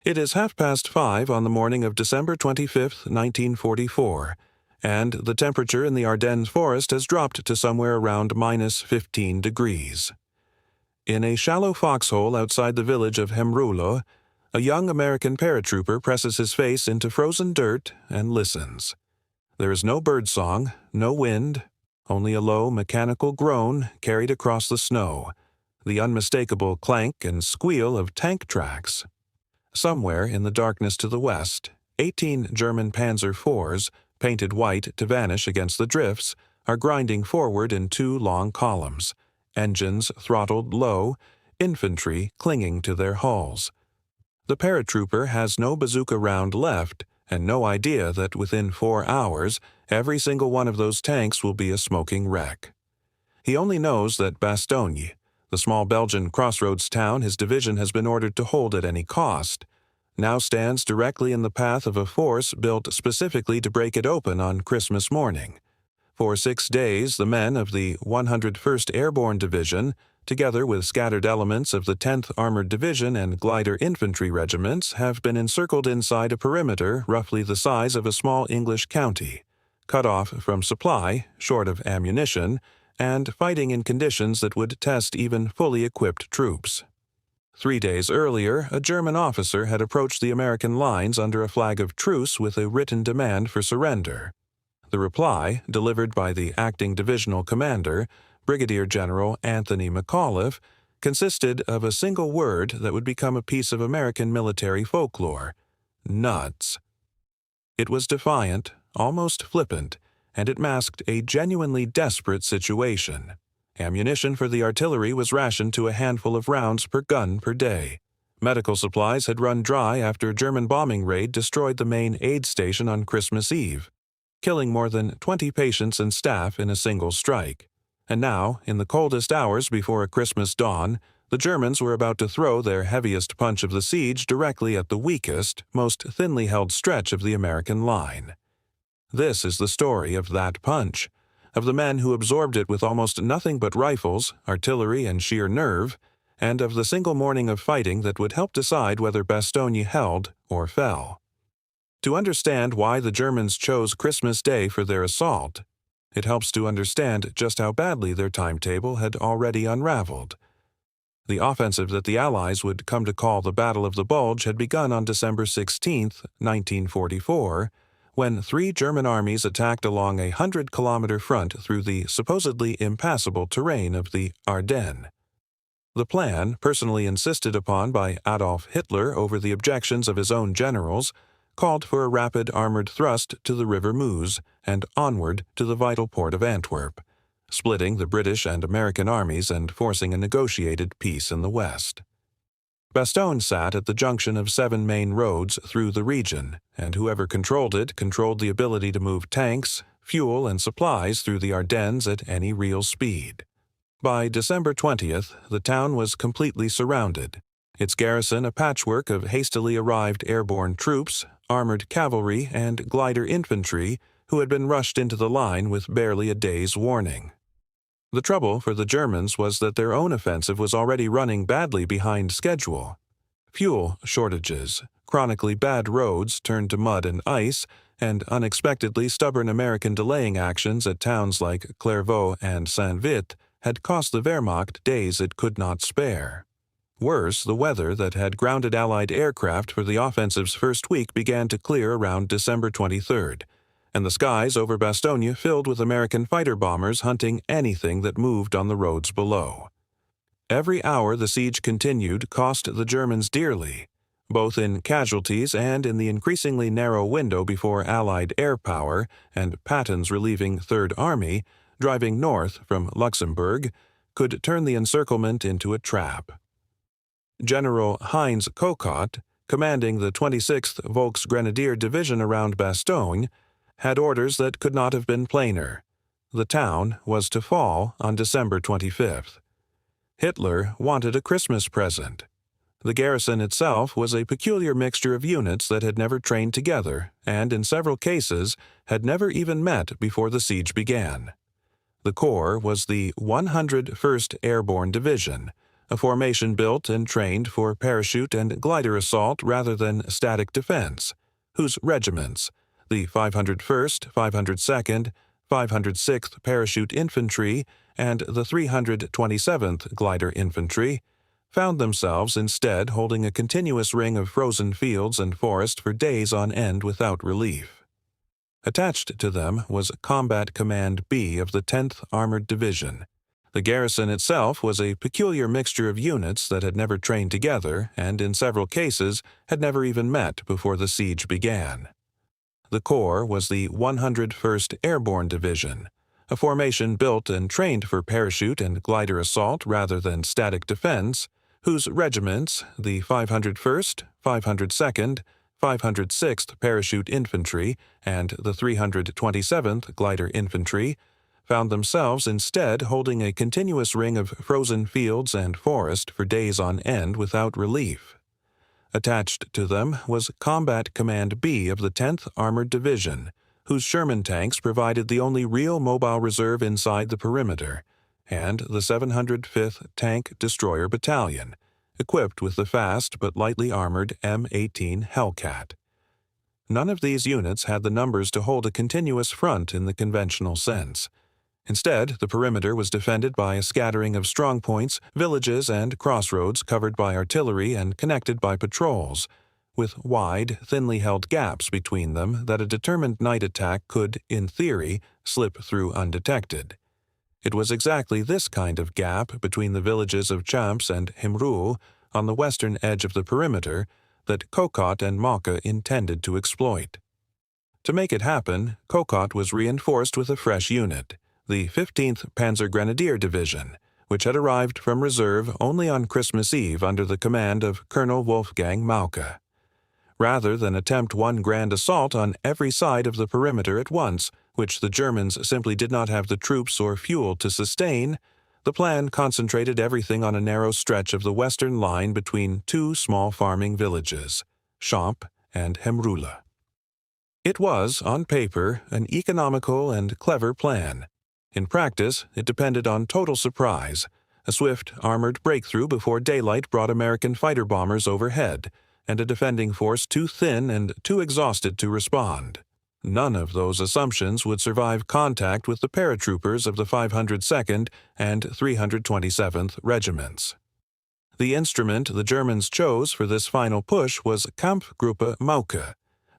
It is 5:30 on the morning of December 25th, 1944, and the temperature in the Ardennes forest has dropped to somewhere around -15 degrees. In a shallow foxhole outside the village of Hemroulle, a young American paratrooper presses his face into frozen dirt and listens. There is no birdsong, no wind, only a low mechanical groan carried across the snow, the unmistakable clank and squeal of tank tracks. Somewhere in the darkness to the west, 18 German Panzer IVs, painted white to vanish against the drifts, are grinding forward in 2 long columns, engines throttled low, infantry clinging to their hulls. The paratrooper has no bazooka round left and no idea that within 4 hours every single one of those tanks will be a smoking wreck. He only knows that Bastogne, the small Belgian crossroads town his division has been ordered to hold at any cost, now stands directly in the path of a force built specifically to break it open on Christmas morning. For 6 days, the men of the 101st Airborne Division, together with scattered elements of the 10th Armored Division and glider infantry regiments, have been encircled inside a perimeter roughly the size of a small English county, cut off from supply, short of ammunition, and fighting in conditions that would test even fully equipped troops. 3 days earlier, a German officer had approached the American lines under a flag of truce with a written demand for surrender. The reply, delivered by the acting divisional commander, Brigadier General Anthony McAuliffe, consisted of a single word that would become a piece of American military folklore: nuts. It was defiant, almost flippant, and it masked a genuinely desperate situation. Ammunition for the artillery was rationed to a handful of rounds per gun per day. Medical supplies had run dry after a German bombing raid destroyed the main aid station on Christmas Eve, killing more than 20 patients and staff in a single strike. And now, in the coldest hours before a Christmas dawn, the Germans were about to throw their heaviest punch of the siege directly at the weakest, most thinly held stretch of the American line. This is the story of that punch, of the men who absorbed it with almost nothing but rifles, artillery, and sheer nerve, and of the single morning of fighting that would help decide whether Bastogne held or fell. To understand why the Germans chose Christmas Day for their assault, it helps to understand just how badly their timetable had already unraveled. The offensive that the Allies would come to call the Battle of the Bulge had begun on December 16, 1944, when 3 German armies attacked along a 100-kilometer front through the supposedly impassable terrain of the Ardennes. The plan, personally insisted upon by Adolf Hitler over the objections of his own generals, called for a rapid armored thrust to the River Meuse and onward to the vital port of Antwerp, splitting the British and American armies and forcing a negotiated peace in the west. Bastogne sat at the junction of 7 main roads through the region, and whoever controlled it controlled the ability to move tanks, fuel, and supplies through the Ardennes at any real speed. By December 20th, the town was completely surrounded, its garrison a patchwork of hastily arrived airborne troops, armored cavalry, and glider infantry who had been rushed into the line with barely a day's warning. The trouble for the Germans was that their own offensive was already running badly behind schedule. Fuel shortages, chronically bad roads turned to mud and ice, and unexpectedly stubborn American delaying actions at towns like Clairvaux and Saint-Vith had cost the Wehrmacht days it could not spare. Worse, the weather that had grounded Allied aircraft for the offensive's first week began to clear around December 23rd, and the skies over Bastogne filled with American fighter bombers hunting anything that moved on the roads below. Every hour the siege continued cost the Germans dearly, both in casualties and in the increasingly narrow window before Allied air power and Patton's relieving Third Army, driving north from Luxembourg, could turn the encirclement into a trap. General Heinz Kokott, commanding the 26th Volksgrenadier Division around Bastogne, had orders that could not have been plainer. The town was to fall on December 25th. Hitler wanted a Christmas present. The garrison itself was a peculiar mixture of units that had never trained together and, in several cases, had never even met before the siege began. The Corps was the 101st Airborne Division, a formation built and trained for parachute and glider assault rather than static defense, whose regiments, the 501st, 502nd, 506th Parachute Infantry, and the 327th Glider Infantry, found themselves instead holding a continuous ring of frozen fields and forest for days on end without relief. Attached to them was Combat Command B of the 10th Armored Division. The garrison itself was a peculiar mixture of units that had never trained together and, in several cases, had never even met before the siege began. The corps was the 101st Airborne Division, a formation built and trained for parachute and glider assault rather than static defense, whose regiments, the 501st, 502nd, 506th Parachute Infantry, and the 327th Glider Infantry, found themselves instead holding a continuous ring of frozen fields and forest for days on end without relief. Attached to them was Combat Command B of the 10th Armored Division, whose Sherman tanks provided the only real mobile reserve inside the perimeter, and the 705th Tank Destroyer Battalion, equipped with the fast but lightly armored M18 Hellcat. None of these units had the numbers to hold a continuous front in the conventional sense. Instead, the perimeter was defended by a scattering of strongpoints, villages, and crossroads covered by artillery and connected by patrols, with wide, thinly held gaps between them that a determined night attack could, in theory, slip through undetected. It was exactly this kind of gap between the villages of Champs and Hemroulle on the western edge of the perimeter that Kokot and Mocha intended to exploit. To make it happen, Kokot was reinforced with a fresh unit, the 15th Panzer Grenadier Division, which had arrived from reserve only on Christmas Eve under the command of Colonel Wolfgang Mauke. Rather than attempt one grand assault on every side of the perimeter at once, which the Germans simply did not have the troops or fuel to sustain, the plan concentrated everything on a narrow stretch of the western line between two small farming villages, Champs and Hemroulle. It was, on paper, an economical and clever plan. In practice, it depended on total surprise, a swift armored breakthrough before daylight brought American fighter bombers overhead, and a defending force too thin and too exhausted to respond. None of those assumptions would survive contact with the paratroopers of the 502nd and 327th Regiments. The instrument the Germans chose for this final push was Kampfgruppe Mauke,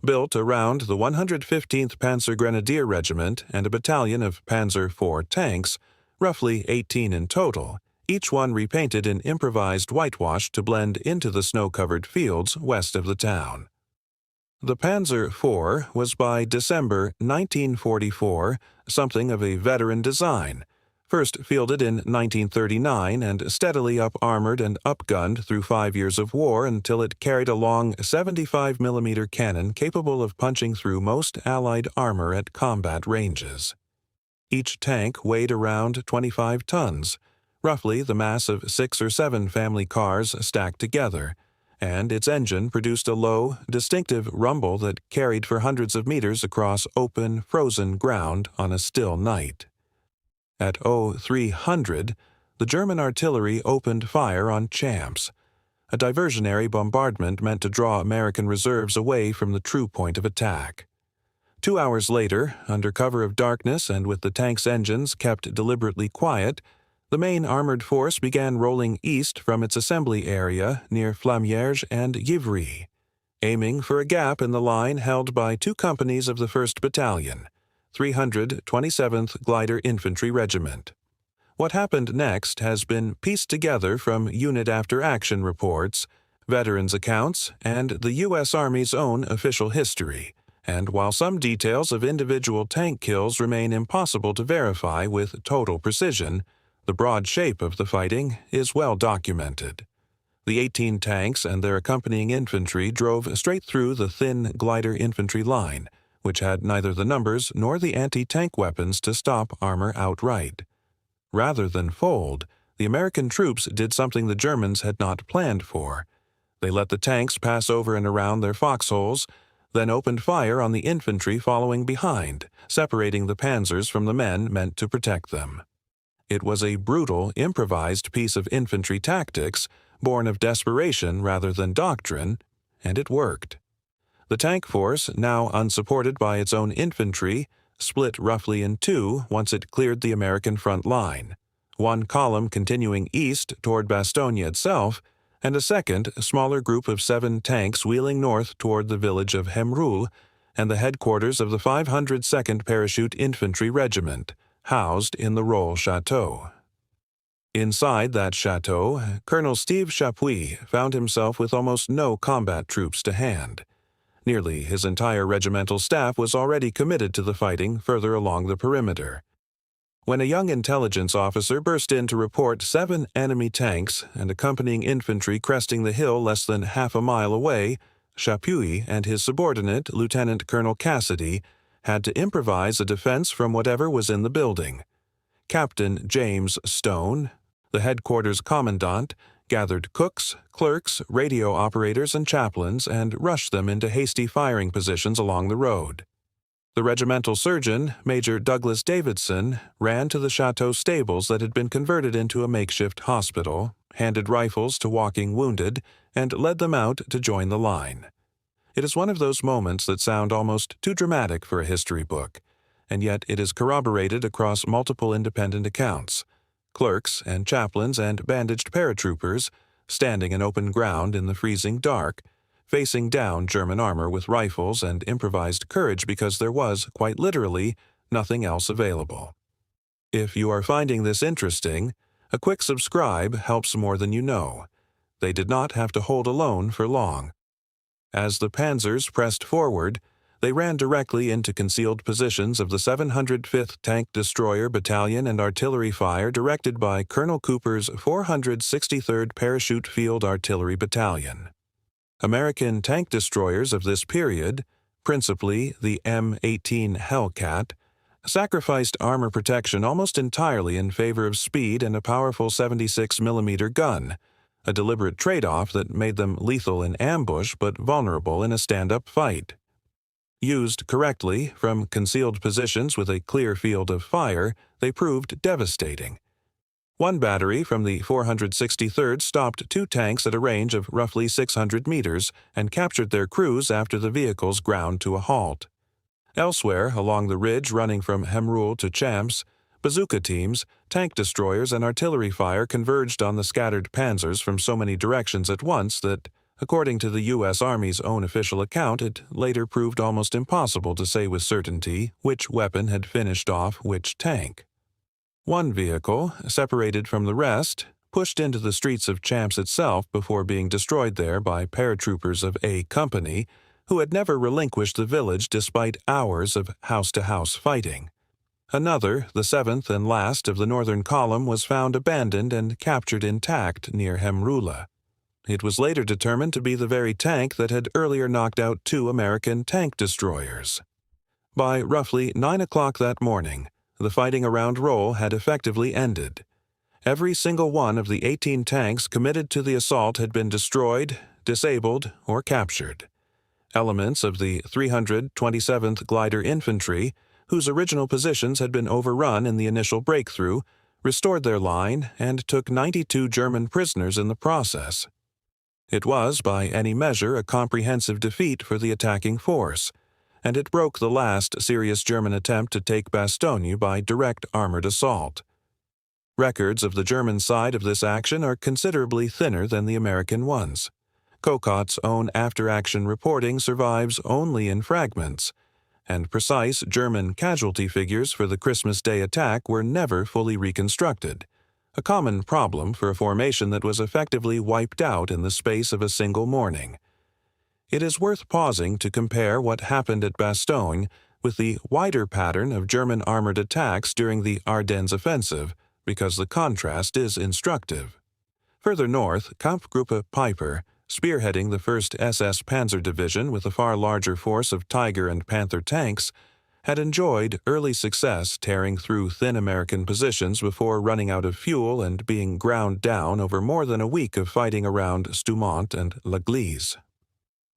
built around the 115th Panzer Grenadier Regiment and a battalion of Panzer IV tanks, roughly 18 in total, each one repainted in improvised whitewash to blend into the snow-covered fields west of the town. The Panzer IV was by December 1944 something of a veteran design, first fielded in 1939 and steadily up-armored and up-gunned through 5 years of war until it carried a long 75mm cannon capable of punching through most Allied armor at combat ranges. Each tank weighed around 25 tons, roughly the mass of 6 or 7 family cars stacked together, and its engine produced a low, distinctive rumble that carried for hundreds of meters across open, frozen ground on a still night. At 0300, the German artillery opened fire on Champs, a diversionary bombardment meant to draw American reserves away from the true point of attack. 2 hours later, under cover of darkness and with the tank's engines kept deliberately quiet, the main armored force began rolling east from its assembly area near Flamierge and Givry, aiming for a gap in the line held by 2 companies of the 1st Battalion, 327th Glider Infantry Regiment. What happened next has been pieced together from unit after action reports, veterans' accounts, and the U.S. Army's own official history, and while some details of individual tank kills remain impossible to verify with total precision, the broad shape of the fighting is well documented. The 18 tanks and their accompanying infantry drove straight through the thin glider infantry line, which had neither the numbers nor the anti-tank weapons to stop armor outright. Rather than fold, the American troops did something the Germans had not planned for. They let the tanks pass over and around their foxholes, then opened fire on the infantry following behind, separating the panzers from the men meant to protect them. It was a brutal, improvised piece of infantry tactics, born of desperation rather than doctrine, and it worked. The tank force, now unsupported by its own infantry, split roughly in two once it cleared the American front line, one column continuing east toward Bastogne itself, and a second, smaller group of 7 tanks wheeling north toward the village of Hemroulle and the headquarters of the 502nd Parachute Infantry Regiment, housed in the Rolle Chateau. Inside that chateau, Colonel Steve Chapuis found himself with almost no combat troops to hand. Nearly his entire regimental staff was already committed to the fighting further along the perimeter. When a young intelligence officer burst in to report 7 enemy tanks and accompanying infantry cresting the hill less than half a mile away, Chapuis and his subordinate, Lieutenant Colonel Cassidy, had to improvise a defense from whatever was in the building. Captain James Stone, the headquarters commandant, gathered cooks, clerks, radio operators, and chaplains and rushed them into hasty firing positions along the road. The regimental surgeon, Major Douglas Davidson, ran to the chateau stables that had been converted into a makeshift hospital, handed rifles to walking wounded, and led them out to join the line. It is one of those moments that sound almost too dramatic for a history book, and yet it is corroborated across multiple independent accounts. Clerks and chaplains and bandaged paratroopers, standing in open ground in the freezing dark, facing down German armor with rifles and improvised courage because there was, quite literally, nothing else available. If you are finding this interesting, a quick subscribe helps more than you know. They did not have to hold alone for long. As the panzers pressed forward, they ran directly into concealed positions of the 705th Tank Destroyer Battalion and artillery fire directed by Colonel Cooper's 463rd Parachute Field Artillery Battalion. American tank destroyers of this period, principally the M18 Hellcat, sacrificed armor protection almost entirely in favor of speed and a powerful 76mm gun, a deliberate trade-off that made them lethal in ambush but vulnerable in a stand-up fight. Used correctly, from concealed positions with a clear field of fire, they proved devastating. One battery from the 463rd stopped 2 tanks at a range of roughly 600 meters and captured their crews after the vehicles ground to a halt. Elsewhere, along the ridge running from Hemroulle to Champs, bazooka teams, tank destroyers, and artillery fire converged on the scattered panzers from so many directions at once that, according to the U.S. Army's own official account, it later proved almost impossible to say with certainty which weapon had finished off which tank. One vehicle, separated from the rest, pushed into the streets of Champs itself before being destroyed there by paratroopers of A Company, who had never relinquished the village despite hours of house-to-house fighting. Another, the 7th and last of the northern column, was found abandoned and captured intact near Hemroulle. It was later determined to be the very tank that had earlier knocked out 2 American tank destroyers. By roughly 9 o'clock that morning, the fighting around Rolle had effectively ended. Every single one of the 18 tanks committed to the assault had been destroyed, disabled, or captured. Elements of the 327th Glider Infantry, whose original positions had been overrun in the initial breakthrough, restored their line and took 92 German prisoners in the process. It was, by any measure, a comprehensive defeat for the attacking force, and it broke the last serious German attempt to take Bastogne by direct armored assault. Records of the German side of this action are considerably thinner than the American ones. Kokot's own after-action reporting survives only in fragments, and precise German casualty figures for the Christmas Day attack were never fully reconstructed, a common problem for a formation that was effectively wiped out in the space of a single morning. It is worth pausing to compare what happened at Bastogne with the wider pattern of German armored attacks during the Ardennes offensive, because the contrast is instructive. Further north, Kampfgruppe Peiper, spearheading the 1st SS Panzer Division with a far larger force of Tiger and Panther tanks, had enjoyed early success tearing through thin American positions before running out of fuel and being ground down over more than a week of fighting around Stoumont and L'Église.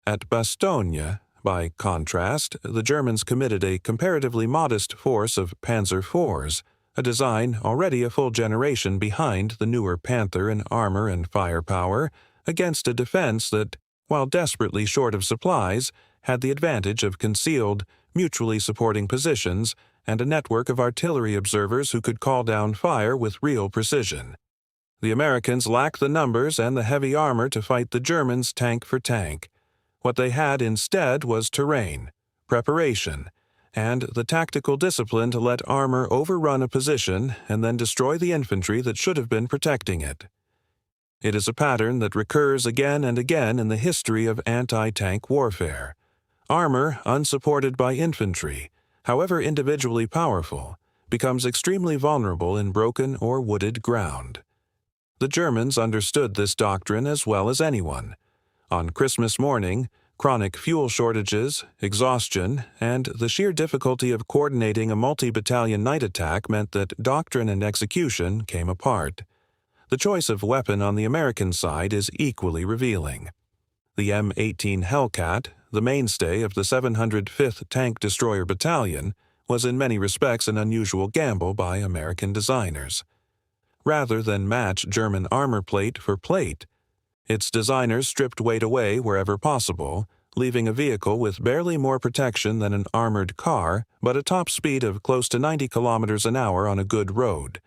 At Bastogne, by contrast, the Germans committed a comparatively modest force of Panzer IVs, a design already a full generation behind the newer Panther in armor and firepower, against a defense that, while desperately short of supplies, had the advantage of concealed, mutually supporting positions and a network of artillery observers who could call down fire with real precision. The Americans lacked the numbers and the heavy armor to fight the Germans tank for tank. What they had instead was terrain, preparation, and the tactical discipline to let armor overrun a position and then destroy the infantry that should have been protecting it. It is a pattern that recurs again and again in the history of anti-tank warfare. Armor, unsupported by infantry, however individually powerful, becomes extremely vulnerable in broken or wooded ground. The Germans understood this doctrine as well as anyone. On Christmas morning, chronic fuel shortages, exhaustion, and the sheer difficulty of coordinating a multi-battalion night attack meant that doctrine and execution came apart. The choice of weapon on the American side is equally revealing. The M18 Hellcat, the mainstay of the 705th Tank Destroyer Battalion, was in many respects an unusual gamble by American designers. Rather than match German armor plate for plate, its designers stripped weight away wherever possible, leaving a vehicle with barely more protection than an armored car, but a top speed of close to 90 kilometers an hour on a good road,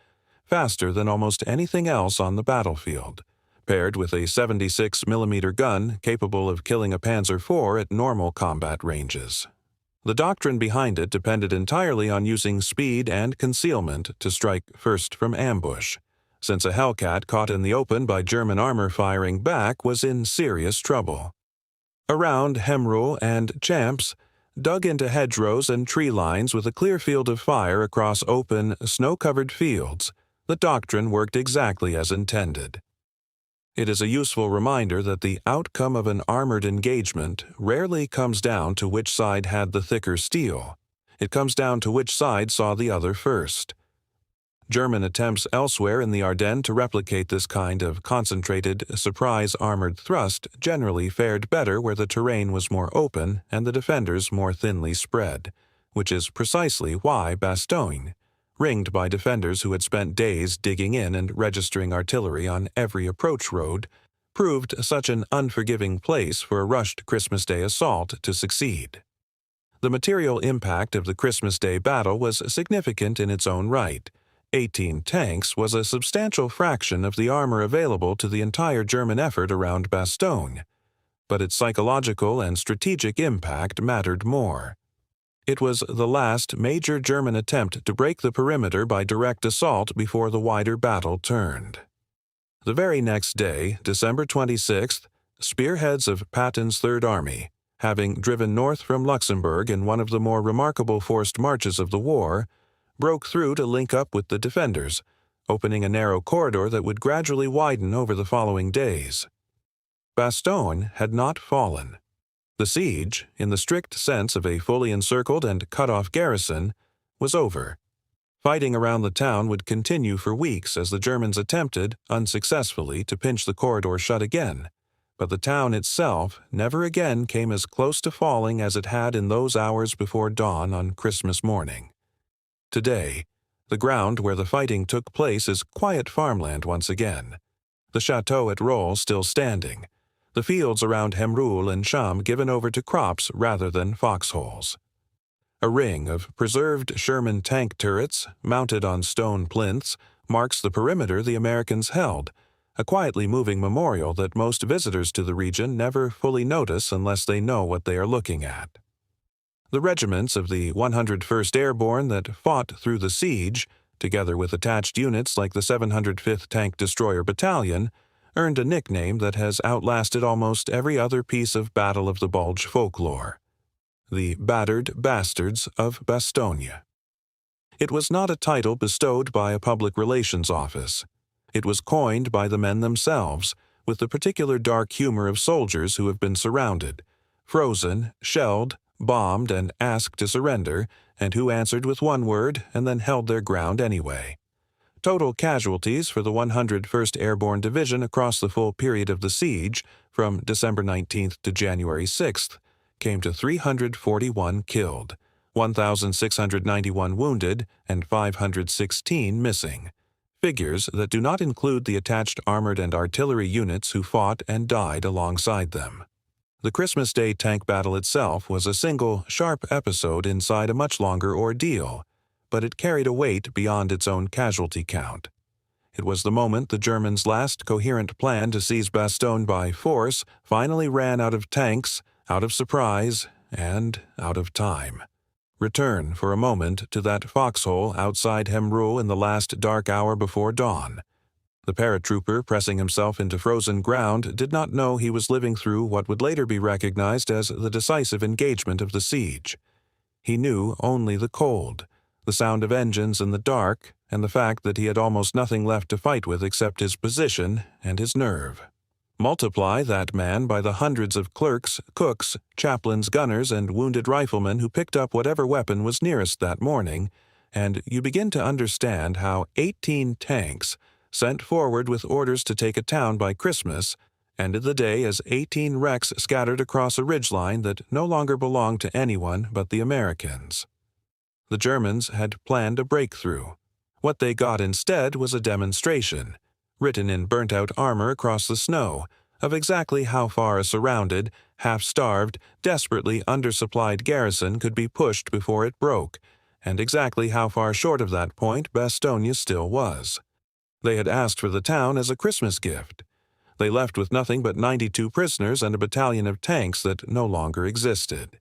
faster than almost anything else on the battlefield, paired with a 76mm gun capable of killing a Panzer IV at normal combat ranges. The doctrine behind it depended entirely on using speed and concealment to strike first from ambush, since a Hellcat caught in the open by German armor firing back was in serious trouble. Around Hemroulle and Champs, dug into hedgerows and tree lines with a clear field of fire across open, snow-covered fields, the doctrine worked exactly as intended. It is a useful reminder that the outcome of an armored engagement rarely comes down to which side had the thicker steel. It comes down to which side saw the other first. German attempts elsewhere in the Ardennes to replicate this kind of concentrated, surprise armored thrust generally fared better where the terrain was more open and the defenders more thinly spread, which is precisely why Bastogne, ringed by defenders who had spent days digging in and registering artillery on every approach road, proved such an unforgiving place for a rushed Christmas Day assault to succeed. The material impact of the Christmas Day battle was significant in its own right. 18 tanks was a substantial fraction of the armor available to the entire German effort around Bastogne, but its psychological and strategic impact mattered more. It was the last major German attempt to break the perimeter by direct assault before the wider battle turned. The very next day, December 26th, spearheads of Patton's Third Army, having driven north from Luxembourg in one of the more remarkable forced marches of the war, broke through to link up with the defenders, opening a narrow corridor that would gradually widen over the following days. Bastogne had not fallen. The siege, in the strict sense of a fully encircled and cut-off garrison, was over. Fighting around the town would continue for weeks as the Germans attempted, unsuccessfully, to pinch the corridor shut again, but the town itself never again came as close to falling as it had in those hours before dawn on Christmas morning. Today, the ground where the fighting took place is quiet farmland once again, the chateau at Rolle still standing, the fields around Hemroulle and Champs given over to crops rather than foxholes. A ring of preserved Sherman tank turrets, mounted on stone plinths, marks the perimeter the Americans held, a quietly moving memorial that most visitors to the region never fully notice unless they know what they are looking at. The regiments of the 101st Airborne that fought through the siege, together with attached units like the 705th Tank Destroyer Battalion, earned a nickname that has outlasted almost every other piece of Battle of the Bulge folklore: the Battered Bastards of Bastogne. It was not a title bestowed by a public relations office. It was coined by the men themselves, with the particular dark humor of soldiers who have been surrounded, frozen, shelled, bombed, and asked to surrender, and who answered with one word and then held their ground anyway. Total casualties for the 101st Airborne Division across the full period of the siege, from December 19th to January 6th, came to 341 killed, 1,691 wounded, and 516 missing. Figures that do not include the attached armored and artillery units who fought and died alongside them. The Christmas Day tank battle itself was a single, sharp episode inside a much longer ordeal, but it carried a weight beyond its own casualty count. It was the moment the Germans' last coherent plan to seize Bastogne by force finally ran out of tanks, out of surprise, and out of time. Return for a moment to that foxhole outside Hemroulle in the last dark hour before dawn. The paratrooper pressing himself into frozen ground did not know he was living through what would later be recognized as the decisive engagement of the siege. He knew only the cold, the sound of engines in the dark, and the fact that he had almost nothing left to fight with except his position and his nerve. Multiply that man by the hundreds of clerks, cooks, chaplains, gunners, and wounded riflemen who picked up whatever weapon was nearest that morning, and you begin to understand how 18 tanks, sent forward with orders to take a town by Christmas, ended the day as 18 wrecks scattered across a ridgeline that no longer belonged to anyone but the Americans. The Germans had planned a breakthrough. What they got instead was a demonstration, written in burnt-out armor across the snow, of exactly how far a surrounded, half-starved, desperately undersupplied garrison could be pushed before it broke, and exactly how far short of that point Bastogne still was. They had asked for the town as a Christmas gift. They left with nothing but 92 prisoners and a battalion of tanks that no longer existed.